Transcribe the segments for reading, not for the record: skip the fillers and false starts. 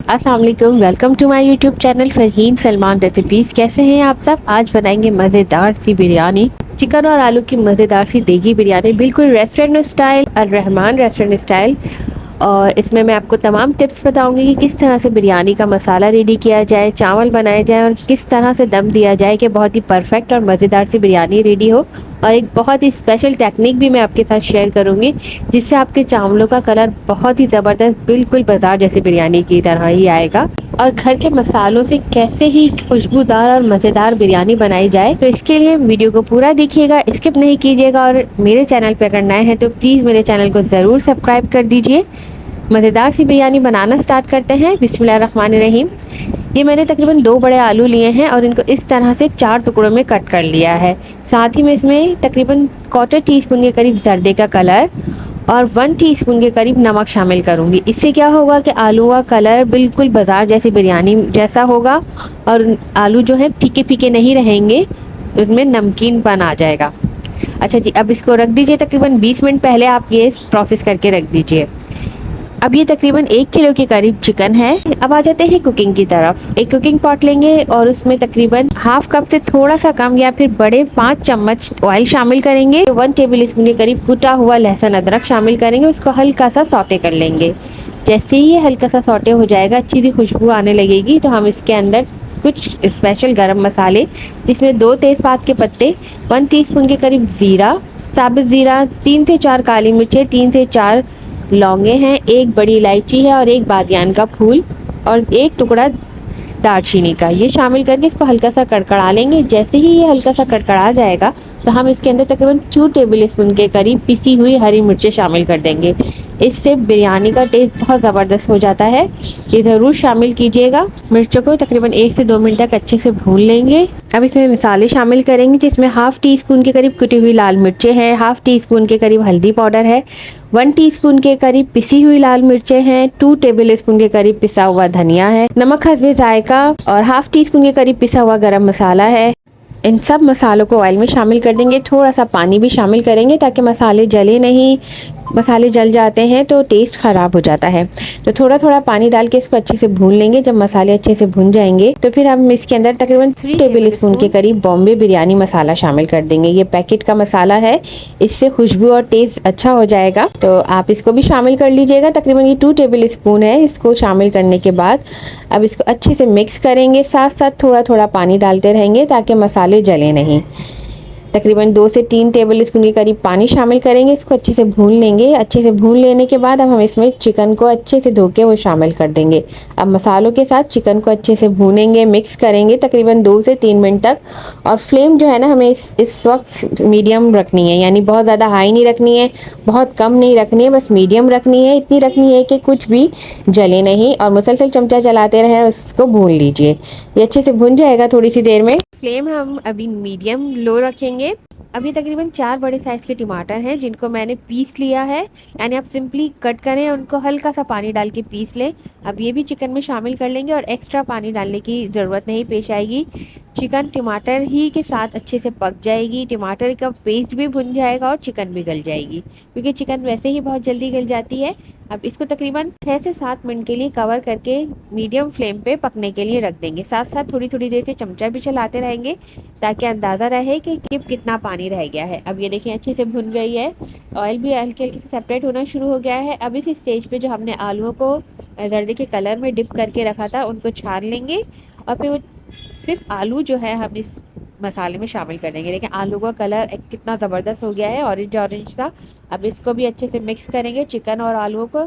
अस्सलाम वालेकुम, welcome to my YouTube channel Faheem Salman recipes. कैसे हैं आप सब? आज बनाएंगे मज़ेदार सी बिरयानी, चिकन और आलू की मज़ेदार सी देगी बिरयानी, बिल्कुल रेस्टोरेंट स्टाइल, अल रहमान रेस्टोरेंट स्टाइल। और इसमें मैं आपको तमाम टिप्स बताऊंगी कि किस तरह से बिरयानी का मसाला रेडी किया जाए, चावल बनाए जाए और किस तरह से दम दिया जाए कि बहुत ही परफेक्ट और मज़ेदार सी बिरयानी रेडी हो। और एक बहुत ही स्पेशल टेक्निक भी मैं आपके साथ शेयर करूंगी, जिससे आपके चावलों का कलर बहुत ही ज़बरदस्त, बिल्कुल बाजार जैसी बिरयानी की तरह ही आएगा। और घर के मसालों से कैसे ही खुशबूदार और मज़ेदार बिरयानी बनाई जाए, तो इसके लिए वीडियो को पूरा देखिएगा, स्किप नहीं कीजिएगा। और मेरे चैनल पर अगर नए हैं तो प्लीज़ मेरे चैनल को ज़रूर सब्सक्राइब कर दीजिए। मज़ेदार सी बिरयानी बनाना स्टार्ट करते हैं। बिस्मिल्लाहिर्रहमानिर्रहीम। ये मैंने तकरीबन 2 बड़े आलू लिए हैं और इनको इस तरह से 4 टुकड़ों में कट कर लिया है। साथ ही मैं इसमें तकरीबन क्वार्टर टी स्पून के करीब जर्दे का कलर और 1 टीस्पून के करीब नमक शामिल करूँगी। इससे क्या होगा कि आलू का कलर बिल्कुल बाजार जैसी बिरयानी जैसा होगा और आलू जो है फीके फीके नहीं रहेंगे, उसमें नमकीनपन आ जाएगा। अच्छा जी, अब इसको रख दीजिए। तकरीबन 20 मिनट पहले आप ये प्रोसेस करके रख दीजिए। अब ये तकरीबन 1 किलो के करीब चिकन है। अब आ जाते हैं कुकिंग की तरफ। एक कुकिंग पॉट लेंगे और उसमें तकरीबन हाफ कप से थोड़ा सा कम या फिर बड़े 5 चम्मच ऑयल शामिल करेंगे। 1 टेबल स्पून के करीब कुटा हुआ लहसुन अदरक शामिल करेंगे। उसको हल्का सा सौटे कर लेंगे। जैसे ही ये हल्का सा सौटे हो जाएगा, अच्छी सी खुशबू आने लगेगी, तो हम इसके अंदर कुछ स्पेशल गरम मसाले, जिसमें 2 तेज़पात के पत्ते, 1 टीस्पून के करीब ज़ीरा, साबित ज़ीरा, 3 से 4 काली मिर्चें, 3 से 4 लौंगे हैं, 1 बड़ी इलायची है और 1 बादियान का फूल और 1 टुकड़ा दालचीनी का, ये शामिल करके इसको हल्का सा कड़कड़ा लेंगे। जैसे ही ये हल्का सा कड़कड़ा जाएगा, तो हम इसके अंदर तकरीबन 2 टेबल स्पून के करीब पिसी हुई हरी मिर्चें शामिल कर देंगे। इससे बिरयानी का टेस्ट बहुत ज़बरदस्त हो जाता है, ये ज़रूर शामिल कीजिएगा। मिर्चों को तकरीबन 1 से 2 मिनट तक अच्छे से भून लेंगे। अब इसमें मसाले शामिल करेंगे, जिसमें हाफ़ टी स्पून के करीब कुटी हुई लाल मिर्चें हैं, हाफ़ टी स्पून के करीब हल्दी पाउडर है, 1 टीस्पून के करीब पिसी हुई लाल मिर्चें हैं, 2 टेबल स्पून के करीब पिसा हुआ धनिया है, नमक हस्बे जायका और हाफ़ टी स्पून के करीब पिसा हुआ गरम मसाला है। इन सब मसालों को ऑयल में शामिल कर देंगे। थोड़ा सा पानी भी शामिल करेंगे ताकि मसाले जले नहीं। मसाले जल जाते हैं तो टेस्ट ख़राब हो जाता है, तो थोड़ा थोड़ा पानी डाल के इसको अच्छे से भून लेंगे। जब मसाले अच्छे से भून जाएंगे, तो फिर हम इसके अंदर तकरीबन 3 टेबल स्पून के करीब बॉम्बे बिरयानी मसाला शामिल कर देंगे। ये पैकेट का मसाला है, इससे खुशबू और टेस्ट अच्छा हो जाएगा, तो आप इसको भी शामिल कर लीजिएगा। तकरीबन ये 2 टेबल स्पून है। इसको शामिल करने के बाद अब इसको अच्छे से मिक्स करेंगे, साथ साथ थोड़ा थोड़ा पानी डालते रहेंगे ताकि मसाले जले नहीं। तकरीबन 2 से 3 टेबल स्पून के करीब पानी शामिल करेंगे, इसको अच्छे से भून लेंगे। अच्छे से भून लेने के बाद अब हम इसमें चिकन को अच्छे से धो के वो शामिल कर देंगे। अब मसालों के साथ चिकन को अच्छे से भूनेंगे, मिक्स करेंगे तकरीबन 2 से 3 मिनट तक। और फ्लेम जो है ना, हमें इस वक्त मीडियम रखनी है, यानी बहुत ज़्यादा हाई नहीं रखनी है, बहुत कम नहीं रखनी है, बस मीडियम रखनी है। इतनी रखनी है कि कुछ भी जले नहीं और मुसलसल चमचा चलाते रहें, उसको भून लीजिए। ये अच्छे से भुन जाएगा थोड़ी सी देर में। फ्लेम हम अभी मीडियम लो रखेंगे। अभी तकरीबन 4 बड़े साइज़ के टमाटर हैं, जिनको मैंने पीस लिया है, यानी आप सिंपली कट करें, उनको हल्का सा पानी डाल के पीस लें। अब ये भी चिकन में शामिल कर लेंगे और एक्स्ट्रा पानी डालने की ज़रूरत नहीं पेश आएगी। चिकन टमाटर ही के साथ अच्छे से पक जाएगी, टमाटर का पेस्ट भी भुन जाएगा और चिकन भी गल जाएगी, क्योंकि चिकन वैसे ही बहुत जल्दी गल जाती है। अब इसको तकरीबन 6 से 7 मिनट के लिए कवर करके मीडियम फ्लेम पे पकने के लिए रख देंगे। साथ साथ थोड़ी थोड़ी देर से चमचा भी चलाते रहेंगे ताकि अंदाज़ा रहे कि कितना पानी रह गया है। अब ये देखिए अच्छे से भुन गई है, ऑयल भी हल्के हल्के से सेपरेट होना शुरू हो गया है। अब इस स्टेज पे जो हमने आलूओं को जर्दे के कलर में डिप करके रखा था, उनको छान लेंगे और फिर वो सिर्फ आलू जो है हम इस मसाले में शामिल कर देंगे। देखिए आलू का कलर कितना ज़बरदस्त हो गया है, ऑरेंज ऑरेंज सा। अब इसको भी अच्छे से मिक्स करेंगे, चिकन और आलूओं को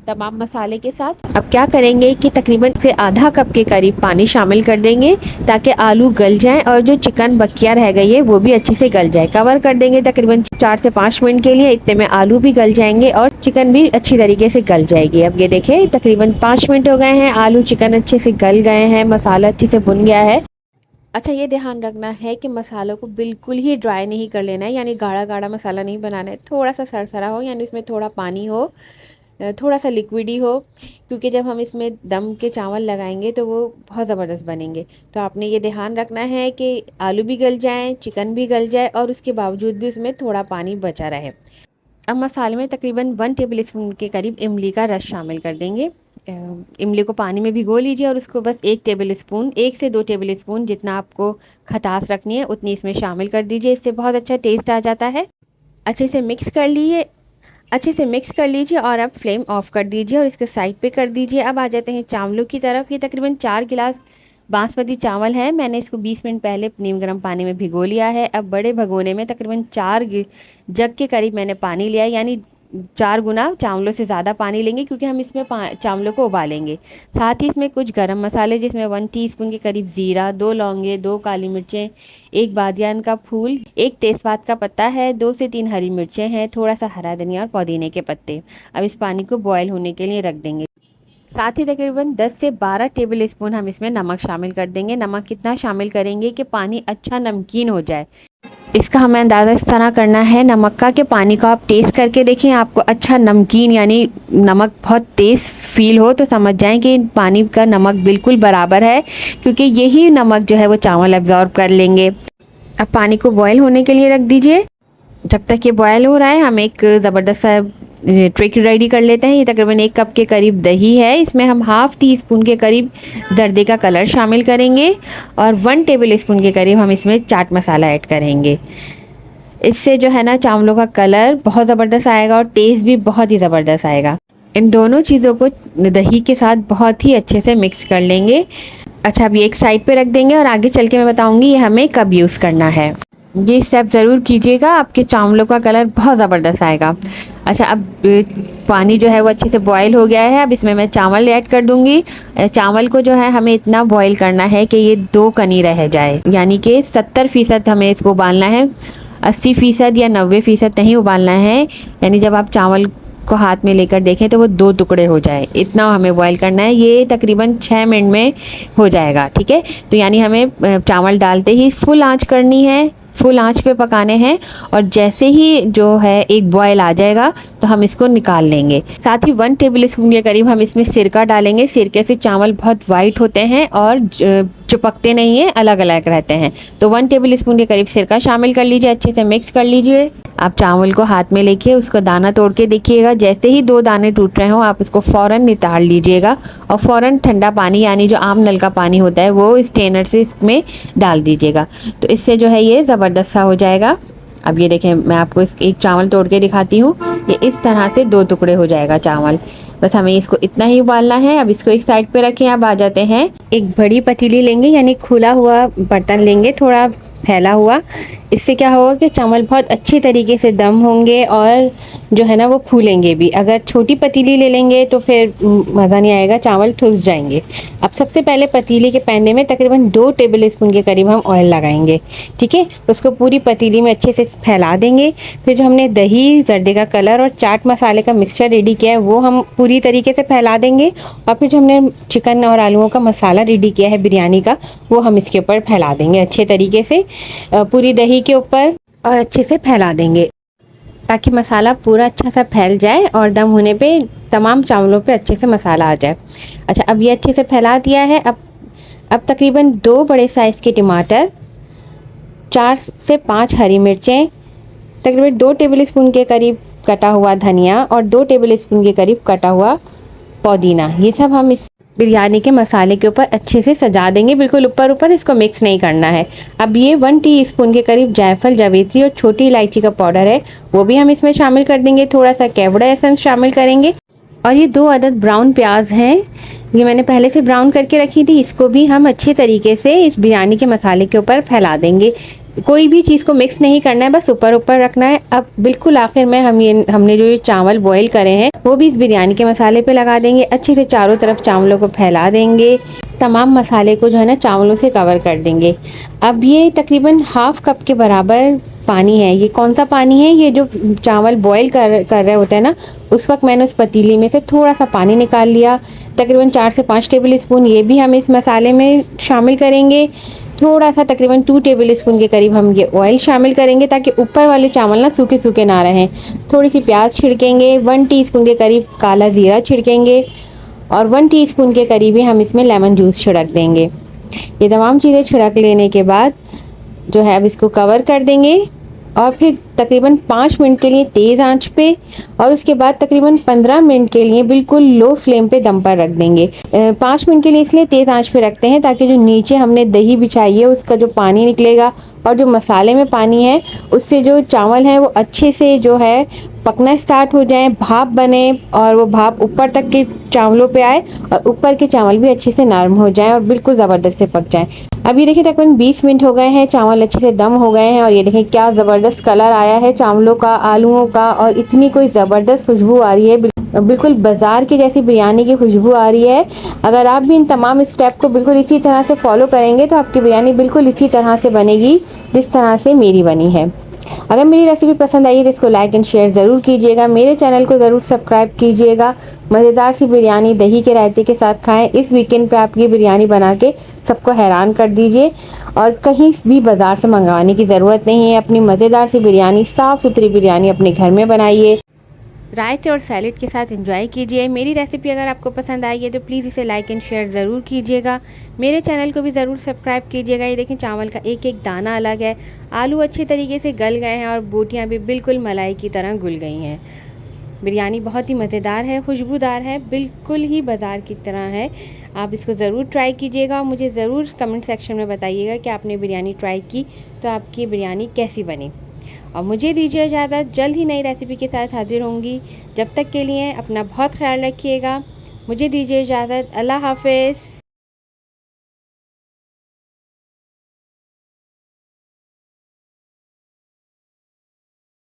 तमाम मसाले के साथ। अब क्या करेंगे कि तकरीबन से आधा कप के करीब पानी शामिल कर देंगे ताकि आलू गल जाएं और जो चिकन बकिया रह गई है वो भी अच्छे से गल जाए। कवर कर देंगे तकरीबन 4 से 5 मिनट के लिए। इतने में आलू भी गल जाएंगे और चिकन भी अच्छी तरीके से गल जाएगी। अब ये देखें तकरीबन 5 मिनट हो गए हैं, आलू चिकन अच्छे से गल गए हैं, मसाला अच्छे से भुन गया है। अच्छा, ये ध्यान रखना है कि मसालों को बिल्कुल ही ड्राई नहीं कर लेना है, यानी गाढ़ा गाढ़ा मसाला नहीं बनाना है। थोड़ा सा सरसरा हो, यानी इसमें थोड़ा पानी हो, थोड़ा सा लिक्विडी हो, क्योंकि जब हम इसमें दम के चावल लगाएंगे तो वो बहुत ज़बरदस्त बनेंगे। तो आपने ये ध्यान रखना है कि आलू भी गल जाएँ, चिकन भी गल जाए और उसके बावजूद भी उसमें थोड़ा पानी बचा रहे। अब मसाले में तकरीबन 1 टेबल स्पून के करीब इमली का रस शामिल कर देंगे। इमली को पानी में भिगो लीजिए और उसको बस 1 टेबल स्पून, 1 से 2 टेबल स्पून जितना आपको खटास रखनी है उतनी इसमें शामिल कर दीजिए। इससे बहुत अच्छा टेस्ट आ जाता है। अच्छे से मिक्स कर लीजिए, अच्छे से मिक्स कर लीजिए और अब फ्लेम ऑफ कर दीजिए और इसके साइड पे कर दीजिए। अब आ जाते हैं चावलों की तरफ। ये तकरीबन 4 गिलास बासमती चावल है। मैंने इसको 20 मिनट पहले नीम गर्म पानी में भिगो लिया है। अब बड़े भगोने में तकरीबन 4 जग के करीब मैंने पानी लिया है, यानी 4 गुना चावलों से ज़्यादा पानी लेंगे क्योंकि हम इसमें चावलों को उबालेंगे। साथ ही इसमें कुछ गरम मसाले, जिसमें 1 टीस्पून के करीब ज़ीरा, 2 लौंगे, 2 काली मिर्चें, 1 बादियान का फूल, 1 तेज़पात का पत्ता है, 2 से 3 हरी मिर्चें हैं, थोड़ा सा हरा धनिया और पुदीने के पत्ते। अब इस पानी को बॉयल होने के लिए रख देंगे। साथ ही तकरीबन 10 से 12 टेबल स्पून हम इसमें नमक शामिल कर देंगे। नमक कितना शामिल करेंगे कि पानी अच्छा नमकीन हो जाए। इसका हमें अंदाज़ा इस तरह करना है नमक का कि पानी को आप टेस्ट करके देखें, आपको अच्छा नमकीन यानी नमक बहुत तेज़ फील हो तो समझ जाएं कि पानी का नमक बिल्कुल बराबर है, क्योंकि यही नमक जो है वो चावल एब्जॉर्ब कर लेंगे। अब पानी को बॉयल होने के लिए रख दीजिए। जब तक ये बॉयल हो रहा है हम एक ज़बरदस्त सा ट्रिक रेडी कर लेते हैं। ये तकरीबन 1 कप के करीब दही है। इसमें हम हाफ़ टी स्पून के करीब जर्दे का कलर शामिल करेंगे और 1 टेबल स्पून के करीब हम इसमें चाट मसाला ऐड करेंगे। इससे जो है ना चावलों का कलर बहुत ज़बरदस्त आएगा और टेस्ट भी बहुत ही ज़बरदस्त आएगा। इन दोनों चीज़ों को दही के साथ बहुत ही अच्छे से मिक्स कर लेंगे। अच्छा, अब ये एक साइड पे रख देंगे और आगे चल के मैं बताऊंगी ये हमें कब यूज़ करना है। ये स्टेप ज़रूर कीजिएगा, आपके चावलों का कलर बहुत ज़बरदस्त आएगा। अच्छा, अब पानी जो है वो अच्छे से बॉयल हो गया है। अब इसमें मैं चावल ऐड कर दूंगी। चावल को जो है हमें इतना बॉयल करना है कि ये 2 कनी रह जाए, यानी कि 70% हमें इसको उबालना है, 80% या 90% नहीं उबालना है। यानी जब आप चावल को हाथ में लेकर देखें तो वो 2 टुकड़े हो जाए, इतना हमें बॉईल करना है। ये तकरीबन 6 मिनट में हो जाएगा, ठीक है। तो यानी हमें चावल डालते ही फुल आंच करनी है, फुल आंच पे पकाने हैं और जैसे ही जो है एक बॉयल आ जाएगा तो हम इसको निकाल लेंगे। साथ ही 1 टेबल स्पून के करीब हम इसमें सिरका डालेंगे। सिरके से चावल बहुत वाइट होते हैं और चिपकते नहीं हैं, अलग अलग रहते हैं। तो 1 टेबल स्पून के करीब सिरका शामिल कर लीजिए, अच्छे से मिक्स कर लीजिए। आप चावल को हाथ में लेके उसको दाना तोड़ के देखिएगा, जैसे ही 2 दाने टूट रहे हो आप उसको फ़ौरन निकाल लीजिएगा और फ़ौरन ठंडा पानी यानी जो आम नल का पानी होता है वो स्ट्रेनर से इसमें डाल दीजिएगा। तो इससे जो है ये ज़बरदस्त सा हो जाएगा। अब ये देखें, मैं आपको इस एक चावल तोड़ के दिखाती हूँ। ये इस तरह से 2 टुकड़े हो जाएगा चावल। बस हमें इसको इतना ही उबालना है। अब इसको एक साइड पे रखें। अब आ जाते हैं, एक बड़ी पतीली लेंगे, यानी खुला हुआ बर्तन लेंगे, थोड़ा फैला हुआ। इससे क्या होगा कि चावल बहुत अच्छी तरीके से दम होंगे और जो है ना वो फूलेंगे भी। अगर छोटी पतीली ले लेंगे तो फिर मज़ा नहीं आएगा, चावल ठुस जाएंगे। अब सबसे पहले पतीली के पैने में तकरीबन 2 टेबल स्पून के करीब हम ऑयल लगाएंगे, ठीक है। उसको पूरी पतीली में अच्छे से फैला देंगे। फिर जो हमने दही, जर्दे का कलर और चाट मसाले का मिक्सचर रेडी किया है वो हम पूरी तरीके से फैला देंगे। और फिर जो हमने चिकन और आलूओं का मसाला रेडी किया है बिरयानी का, वो हम इसके ऊपर फैला देंगे अच्छे तरीके से, पूरी दही के ऊपर, और अच्छे से फैला देंगे ताकि मसाला पूरा अच्छा सा फैल जाए और दम होने पे तमाम चावलों पे अच्छे से मसाला आ जाए। अच्छा, अब ये अच्छे से फैला दिया है। अब तकरीबन 2 बड़े साइज़ के टमाटर, 4 से 5 हरी मिर्चें, तकरीबन 2 टेबल स्पून के करीब कटा हुआ धनिया और 2 टेबल स्पून के करीब कटा हुआ पुदीना, ये सब हम इस बिरयानी के मसाले के ऊपर अच्छे से सजा देंगे। बिल्कुल ऊपर ऊपर, इसको मिक्स नहीं करना है। अब ये 1 टीस्पून के करीब जायफल, जावित्री और छोटी इलायची का पाउडर है, वो भी हम इसमें शामिल कर देंगे। थोड़ा सा केवड़ा एसेंस शामिल करेंगे। और ये 2 अदद ब्राउन प्याज हैं, ये मैंने पहले से ब्राउन करके रखी थी। इसको भी हम अच्छे तरीके से इस बिरयानी के मसाले के ऊपर फैला देंगे। कोई भी चीज़ को मिक्स नहीं करना है, बस ऊपर ऊपर रखना है। अब बिल्कुल आखिर में हमने जो ये चावल बॉईल करे हैं वो भी इस बिरयानी के मसाले पे लगा देंगे। अच्छे से चारों तरफ चावलों को फैला देंगे। तमाम मसाले को जो है ना चावलों से कवर कर देंगे। अब ये तकरीबन हाफ़ कप के बराबर पानी है। ये कौन सा पानी है? ये जो चावल बॉईल कर रहे होते हैं ना, उस वक्त मैंने उस पतीली में से थोड़ा सा पानी निकाल लिया। तकरीबन 4 से 5 टेबल स्पून ये भी हम इस मसाले में शामिल करेंगे। थोड़ा सा तकरीबन 2 टेबल स्पून के करीब हम ये ऑयल शामिल करेंगे ताकि ऊपर वाले चावल ना सूखे सूखे ना रहें। थोड़ी सी प्याज छिड़केंगे, 1 टीस्पून के करीब काला ज़ीरा छिड़केंगे और 1 टीस्पून के करीब ही हम इसमें लेमन जूस छिड़क देंगे। ये तमाम चीज़ें छिड़क लेने के बाद जो है अब इसको कवर कर देंगे और फिर तकरीबन 5 मिनट के लिए तेज़ आंच पे और उसके बाद तकरीबन 15 मिनट के लिए बिल्कुल लो फ्लेम पे दम पर रख देंगे। 5 मिनट के लिए इसलिए तेज़ आंच पे रखते हैं ताकि जो नीचे हमने दही बिछाई है उसका जो पानी निकलेगा और जो मसाले में पानी है उससे जो चावल हैं वो अच्छे से जो है पकना स्टार्ट हो जाए, भाप बने और वो भाप ऊपर तक के चावलों पे आए और ऊपर के चावल भी अच्छे से नरम हो जाएं और बिल्कुल ज़बरदस्त से पक जाएं। अब ये देखिए तकरीबन 20 मिनट हो गए हैं, चावल अच्छे से दम हो गए हैं और ये देखें क्या ज़बरदस्त कलर आया है चावलों का, आलूओं का, और इतनी कोई ज़बरदस्त खुशबू आ रही है, बिल्कुल बाज़ार की जैसी बिरयानी की खुशबू आ रही है। अगर आप भी इन तमाम स्टेप को बिल्कुल इसी तरह से फॉलो करेंगे तो आपकी बिरयानी बिल्कुल इसी तरह से बनेगी जिस तरह से मेरी बनी है। अगर मेरी रेसिपी पसंद आई है तो इसको लाइक एंड शेयर ज़रूर कीजिएगा, मेरे चैनल को ज़रूर सब्सक्राइब कीजिएगा। मज़ेदार सी बिरयानी दही के रायते के साथ खाएं। इस वीकेंड पे आप ये बिरयानी बना के सबको हैरान कर दीजिए और कहीं भी बाज़ार से मंगवाने की ज़रूरत नहीं है। अपनी मज़ेदार सी बिरयानी, साफ़ सुथरी बिरयानी अपने घर में बनाइए, रायते और सैलेड के साथ एंजॉय कीजिए। मेरी रेसिपी अगर आपको पसंद आई है तो प्लीज़ इसे लाइक एंड शेयर ज़रूर कीजिएगा, मेरे चैनल को भी ज़रूर सब्सक्राइब कीजिएगा। ये देखें चावल का एक एक दाना अलग है, आलू अच्छे तरीके से गल गए हैं और बोटियाँ भी बिल्कुल मलाई की तरह घुल गई हैं। बिरयानी बहुत ही मज़ेदार है, खुशबूदार है, बिल्कुल ही बाज़ार की तरह है। आप इसको ज़रूर ट्राई कीजिएगा और मुझे ज़रूर कमेंट सेक्शन में बताइएगा कि आपने बिरयानी ट्राई की तो आपकी बिरयानी कैसी बनी। और मुझे दीजिए इजाज़त, जल्द ही नई रेसिपी के साथ हाजिर होंगी। जब तक के लिए अपना बहुत ख्याल रखिएगा। मुझे दीजिए इजाज़त, अल्लाह हाफ़िज़।